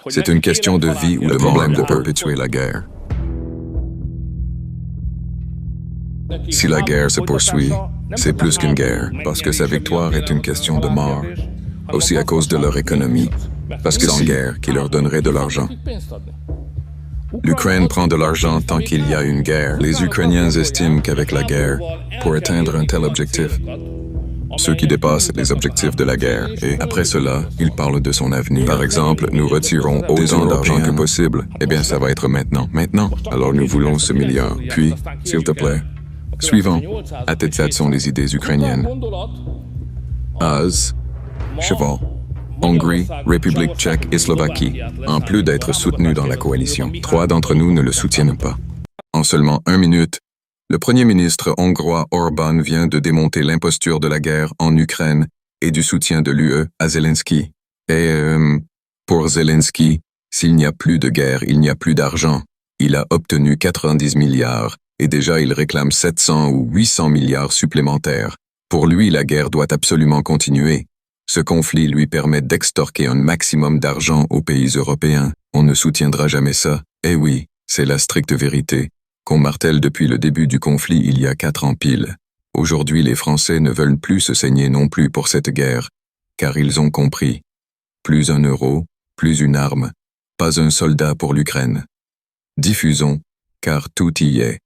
C'est une question de vie ou de problème de perpétuer la guerre. Si la guerre se poursuit, c'est plus qu'une guerre, parce que sa victoire est une question de mort, aussi à cause de leur économie, parce que c'est une guerre qui leur donnerait de l'argent. L'Ukraine prend de l'argent tant qu'il y a une guerre. Les Ukrainiens estiment qu'avec la guerre, pour atteindre un tel objectif, ceux qui dépassent les objectifs de la guerre, et après cela, ils parlent de son avenir. Par exemple, nous retirons autant d'argent que possible. Eh bien, ça va être maintenant. Maintenant. Alors nous voulons ce milliard. Puis, s'il te plaît, suivant. À tête tête sont les idées ukrainiennes. Az, cheval. Hongrie, République tchèque et Slovaquie, en plus d'être soutenus dans la coalition. 3 d'entre nous ne le soutiennent pas. En seulement 1 minute, le premier ministre hongrois Orbán vient de démonter l'imposture de la guerre en Ukraine et du soutien de l'UE à Zelensky. Et, pour Zelensky, s'il n'y a plus de guerre, il n'y a plus d'argent. Il a obtenu 90 milliards et déjà il réclame 700 ou 800 milliards supplémentaires. Pour lui, la guerre doit absolument continuer. Ce conflit lui permet d'extorquer un maximum d'argent aux pays européens. On ne soutiendra jamais ça. Eh oui, c'est la stricte vérité, qu'on martèle depuis le début du conflit il y a 4 ans pile. Aujourd'hui, les Français ne veulent plus se saigner non plus pour cette guerre, car ils ont compris. Plus un euro, plus une arme, pas un soldat pour l'Ukraine. Diffusons, car tout y est.